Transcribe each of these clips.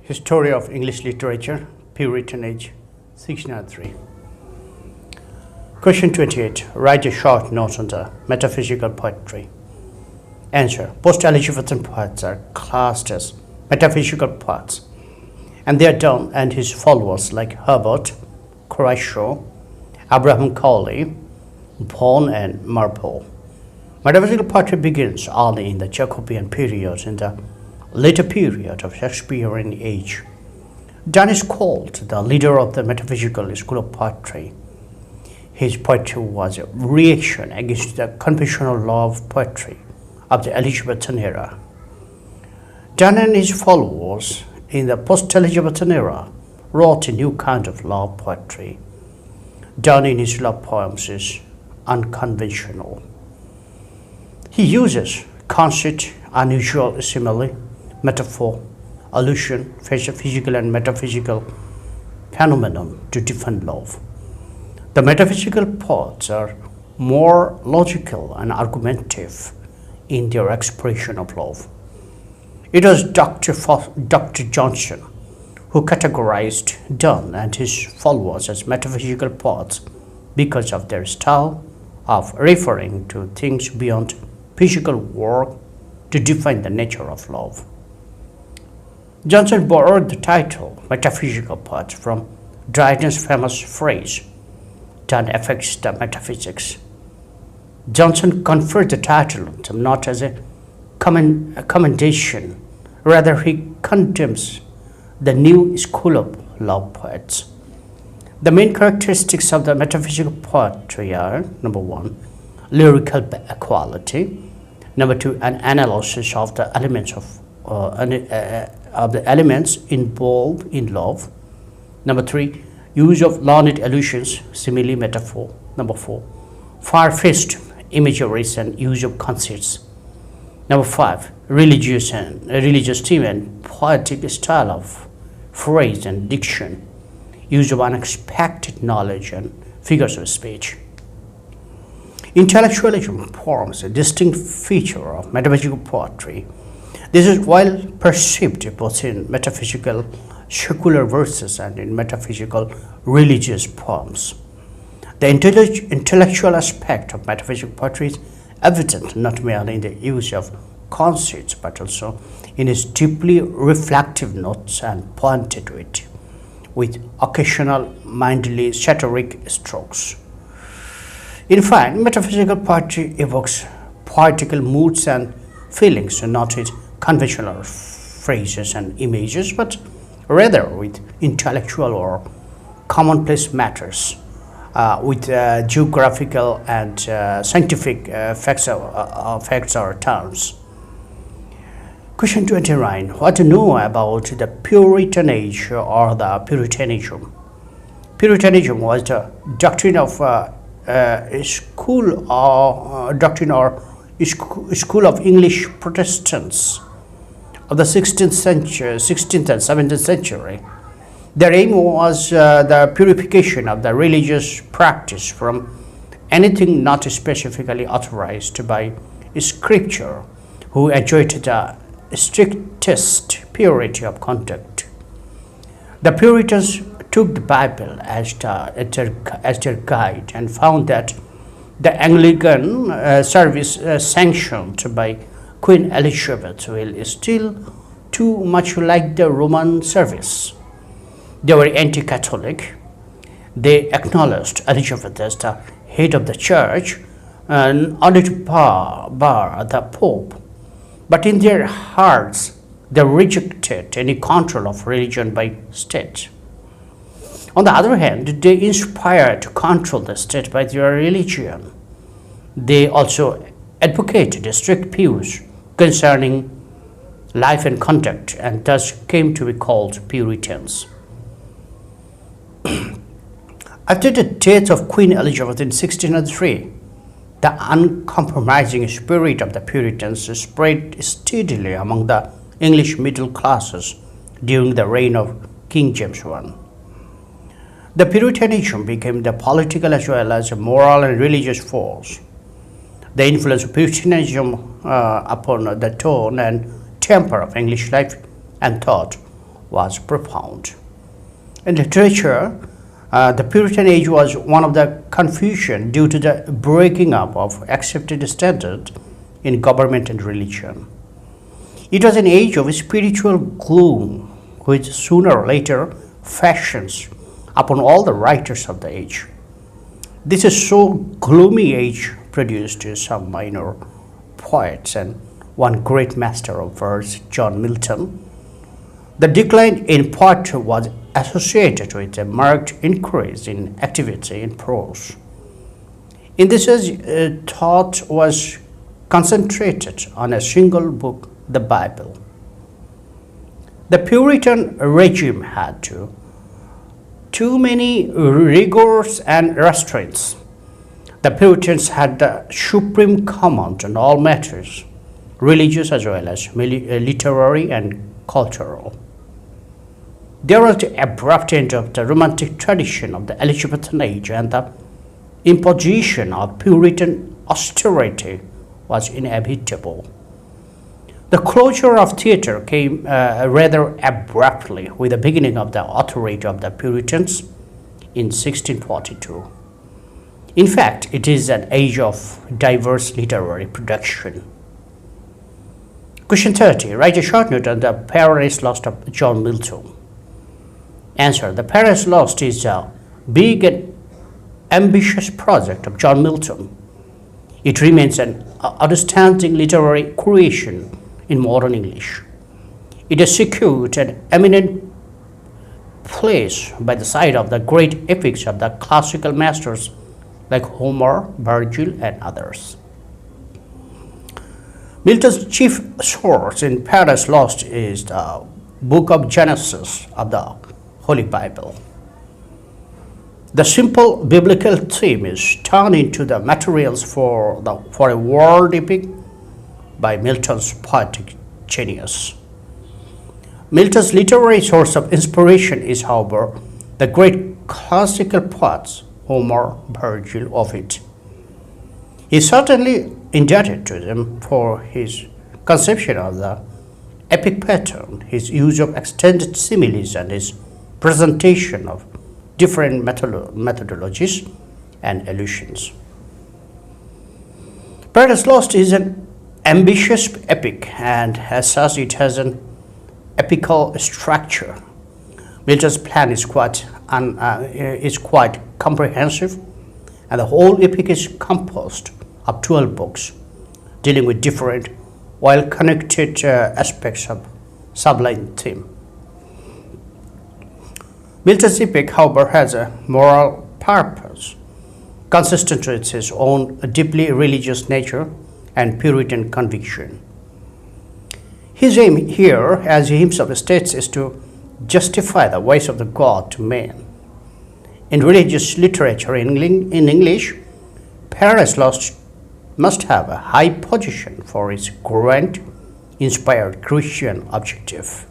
History of English Literature, Puritan Age, 1603. Question 28. Write a short note on the metaphysical poetry. Answer. Post-Elizabethan poets are classed as metaphysical poets, and they are Donne and his followers like Herbert, Crashaw, Abraham Cowley, Vaughan, and Marple. Metaphysical poetry begins early in the Jacobean period, in the later period of Shakespearean age. Donne is called the leader of the metaphysical school of poetry. His poetry was a reaction against the conventional law of poetry of the Elizabethan era. Donne and his followers in the post-Elizabethan era wrote a new kind of love poetry. Donne in his love poems is unconventional. He uses conceit, unusual simile, metaphor, allusion, physical and metaphysical phenomenon to define love. The metaphysical poets are more logical and argumentative in their expression of love. It was Dr. Johnson who categorized Donne and his followers as metaphysical poets because of their style of referring to things beyond physical world to define the nature of love. Johnson borrowed the title metaphysical poet from Dryden's famous phrase, "Donne affects the metaphysics." Johnson conferred the title on them not as a commendation, rather he condemns the new school of love poets. The main characteristics of the metaphysical poetry are: number one, lyrical quality; number two, an analysis of the elements involved in love; number three, use of learned allusions, simile, metaphor; number four, far-fetched imageries and use of conceits; number five, religious theme and poetic style of phrase and diction, use of unexpected knowledge and figures of speech. Intellectualism forms a distinct feature of metaphysical poetry. This is well perceived both in metaphysical secular verses and in metaphysical religious poems. The intellectual aspect of metaphysical poetry is evident not merely in the use of conceits but also in its deeply reflective notes and pointed wit, with occasional mildly satiric strokes. In fine, metaphysical poetry evokes poetical moods and feelings, not with conventional phrases and images, but rather with intellectual or commonplace matters, with geographical and scientific facts or terms. Question 29. What to know about the Puritan age or the Puritanism? Puritanism was the doctrine of school of English Protestants of the 16th and 17th century. Their aim was the purification of the religious practice from anything not specifically authorized by Scripture, who enjoyed the strictest purity of conduct. The Puritans took the Bible as their guide and found that the Anglican service sanctioned by Queen Elizabeth is still too much like the Roman service. They were anti-Catholic. They acknowledged Elizabeth as the head of the church and only to bar the Pope. But in their hearts, they rejected any control of religion by state. On the other hand, they inspired to control the state by their religion. They also advocated strict views concerning life and conduct, and thus came to be called Puritans. After the death of Queen Elizabeth in 1603, the uncompromising spirit of the Puritans spread steadily among the English middle classes during the reign of King James I. The Puritanism became the political as well as a moral and religious force. The influence of Puritanism upon the tone and temper of English life and thought was profound. In literature, the Puritan age was one of the confusion due to the breaking up of accepted standards in government and religion. It was an age of spiritual gloom, which sooner or later fashions upon all the writers of the age. This is so gloomy age produced some minor poets and one great master of verse, John Milton. The decline in poetry was associated with a marked increase in activity in prose. In this age, thought was concentrated on a single book, the Bible. The Puritan regime had too many rigors and restraints. The Puritans had the supreme command on all matters, religious as well as literary and cultural. There was the abrupt end of the romantic tradition of the Elizabethan age, and the imposition of Puritan austerity was inevitable. The closure of theatre came rather abruptly with the beginning of the authority of the Puritans in 1642. In fact, it is an age of diverse literary production. Question 30. Write a short note on the Paradise Lost of John Milton. Answer. The Paradise Lost is a big and ambitious project of John Milton. It remains an outstanding literary creation in modern English. It has secured an eminent place by the side of the great epics of the classical masters like Homer, Virgil, and others. Milton's chief source in Paradise Lost is the book of Genesis of the Holy Bible. The simple biblical theme is turned into the materials for a world epic by Milton's poetic genius. Milton's literary source of inspiration is, however, the great classical poets Homer, Virgil, Ovid. He is certainly indebted to them for his conception of the epic pattern, his use of extended similes, and his presentation of different methodologies and allusions. Paradise Lost is an ambitious epic, and as such it has an epical structure. Milton's plan is quite comprehensive, and the whole epic is composed of 12 books dealing with different, well-connected aspects of sublime theme. Milton's epic, however, has a moral purpose consistent with his own deeply religious nature and Puritan conviction. His aim here, as he himself states, is to justify the ways of the God to man. In religious literature in English, Paradise Lost must have a high position for its grand, inspired Christian objective.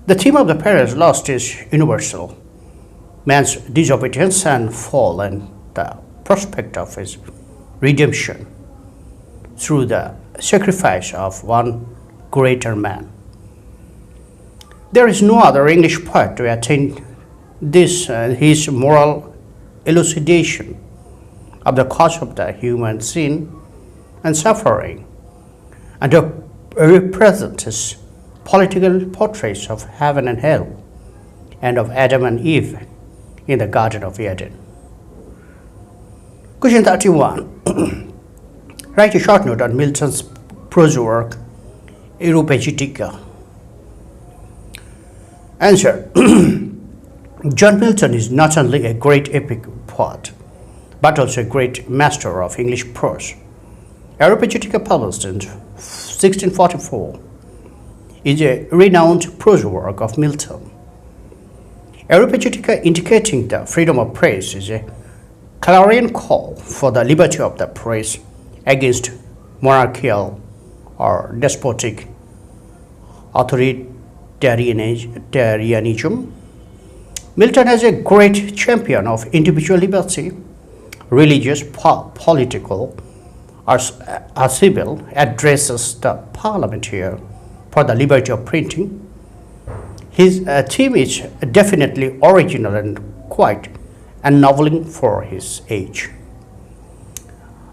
The theme of the Paradise Lost is universal: man's disobedience and fall, and the prospect of his redemption through the sacrifice of one greater man. There is no other English poet to attain this his moral elucidation of the cause of the human sin and suffering, and to represent his political portraits of heaven and hell, and of Adam and Eve in the Garden of Eden. Question 31. Write a short note on Milton's prose work, Areopagitica. Answer. John Milton is not only a great epic poet, but also a great master of English prose. Areopagitica, published in 1644, is a renowned prose work of Milton. Areopagitica, indicating the freedom of press, is a clarion call for the liberty of the press against monarchical or despotic authoritarianism. Milton is a great champion of individual liberty, religious, political, or civil, addresses the parliament here for the liberty of printing, His theme is definitely original and quite unnoveling for his age.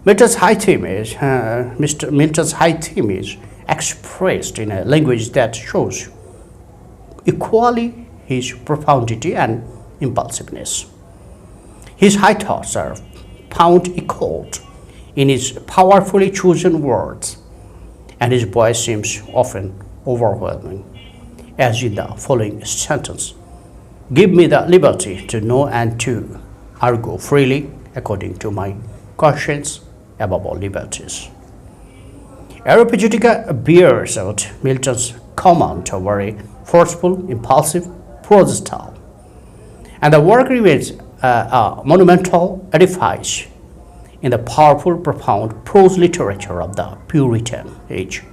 Mr. Milton's high theme is expressed in a language that shows equally his profundity and impulsiveness. His high thoughts are found echoed in his powerfully chosen words, and his voice seems often overwhelming, as in the following sentence: "Give me the liberty to know and to argue freely according to my conscience above all liberties." Areopagitica bears out Milton's comment of very forceful, impulsive prose style, and the work remains a monumental edifice in the powerful, profound prose literature of the Puritan age.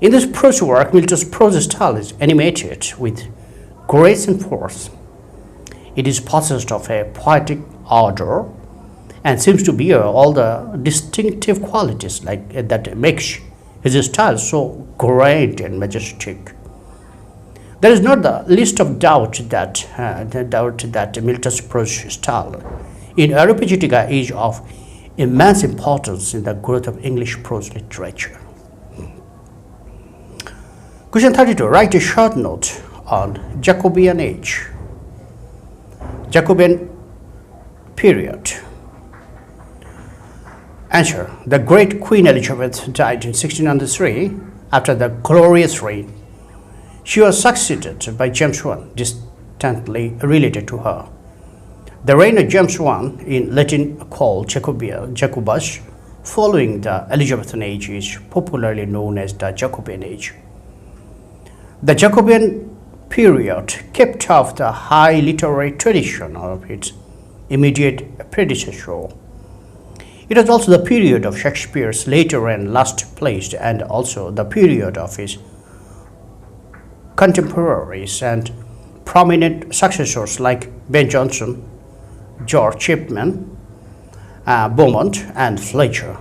In this prose work, Milton's prose style is animated with grace and force. It is possessed of a poetic ardor and seems to bear all the distinctive qualities that makes his style so grand and majestic. There is not the least of doubt that Milton's prose style in Areopagitica is of immense importance in the growth of English prose literature. Question 32. Write a short note on Jacobean age. Jacobean period. Answer. The great Queen Elizabeth died in 1603 after the glorious reign. She was succeeded by James I, distantly related to her. The reign of James I, in Latin called Jacobus, following the Elizabethan age, is popularly known as the Jacobean age. The Jacobean period kept up the high literary tradition of its immediate predecessor. It was also the period of Shakespeare's later and last placed, and also the period of his contemporaries and prominent successors like Ben Jonson, George Chapman, Beaumont and Fletcher,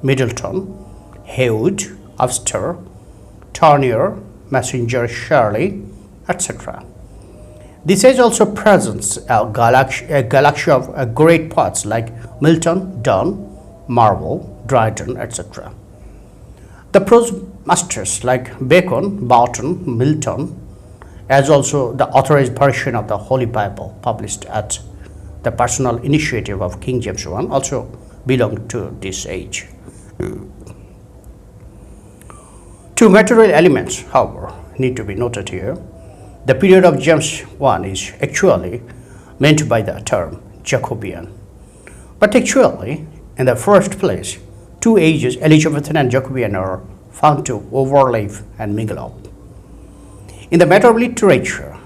Middleton, Heywood, Webster, Turner, Messenger, Shirley, etc. This age also presents a galaxy of great poets like Milton, Donne, Marvell, Dryden, etc. The prose masters like Bacon, Barton, Milton, as also the authorized version of the Holy Bible published at the personal initiative of King James I, also belong to this age. Two material elements, however, need to be noted here. The period of James I is actually meant by the term Jacobean. But actually, in the first place, two ages, Elizabethan and Jacobean, are found to overlap and mingle up in the matter of literature.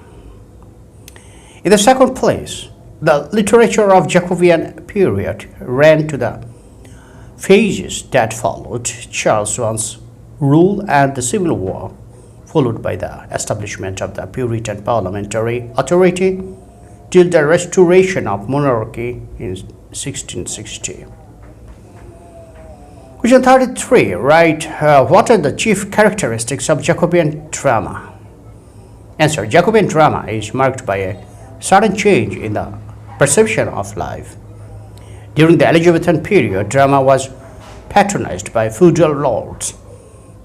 In the second place, the literature of Jacobean period ran to the phases that followed Charles I's rule and the Civil War, followed by the establishment of the Puritan parliamentary authority till the restoration of monarchy in 1660. Question 33. Write what are the chief characteristics of Jacobean drama? Answer. Jacobean drama is marked by a sudden change in the perception of life. During the Elizabethan period, drama was patronized by feudal lords,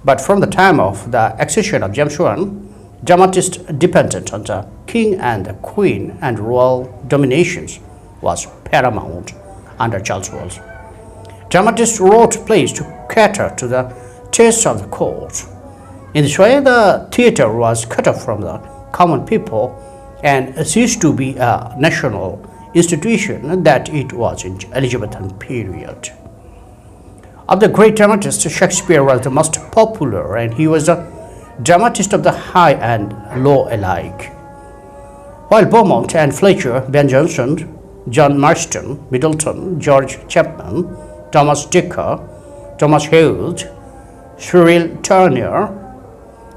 but from the time of the accession of James I, dramatists dependent on the king and the queen, and royal dominations was paramount under Charles I. Dramatists wrote plays to cater to the tastes of the court. In this way, the theatre was cut off from the common people and ceased to be a national institution that it was in Elizabethan period. Of the great dramatists, Shakespeare was the most popular, and he was a dramatist of the high and low alike. While Beaumont and Fletcher, Ben Jonson, John Marston, Middleton, George Chapman, Thomas Dicker, Thomas Heywood, Cyril Turner,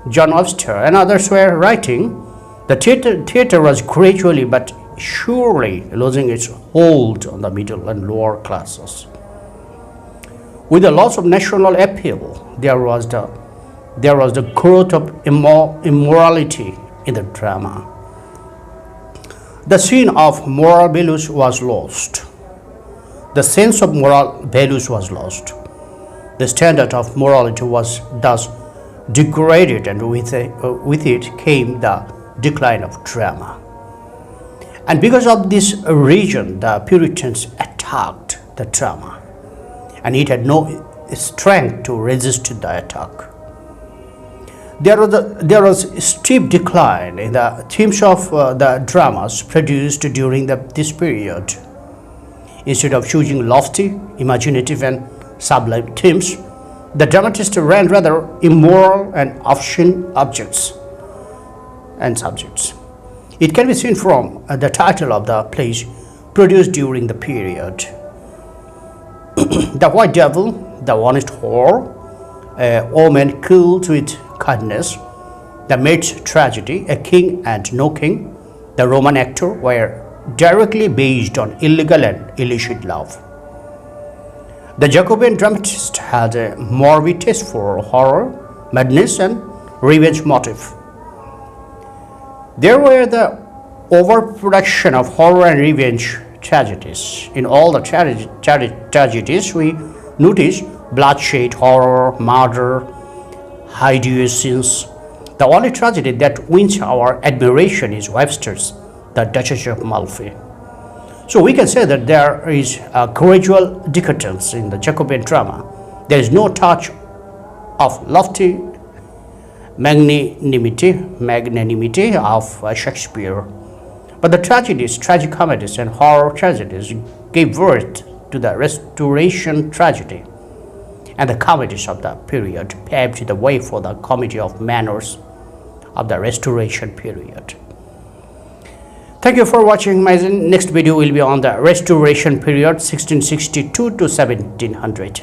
John Webster, and others were writing, the theatre was gradually but surely losing its hold on the middle and lower classes. With the loss of national appeal, there was the growth of immorality in the drama. The scene of moral values was lost. The sense of moral values was lost. The standard of morality was thus degraded, and with it came the decline of drama. And because of this reason, the Puritans attacked the drama, and it had no strength to resist the attack. There was a steep decline in the themes of the dramas produced during this period. Instead of choosing lofty, imaginative, and sublime themes, the dramatists ran rather immoral and obscene objects and subjects. It can be seen from the title of the plays produced during the period. The White Devil, The Honest Whore, O Man Killed with Kindness, The Maid's Tragedy, A King and No King, The Roman Actor were directly based on illegal and illicit love. The Jacobean dramatist had a morbid taste for horror, madness, and revenge motive. There were the overproduction of horror and revenge tragedies. In all the tragedies, we notice bloodshed, horror, murder, hideous scenes. The only tragedy that wins our admiration is Webster's The Duchess of Malfi. So we can say that there is a gradual decadence in the Jacobean drama. There is no touch of lofty magnanimity of Shakespeare. But the tragedies, tragicomedies, and horror tragedies gave birth to the Restoration tragedy, and the comedies of the period paved the way for the comedy of manners of the Restoration period. Thank you for watching. My next video will be on the Restoration period 1662 to 1700.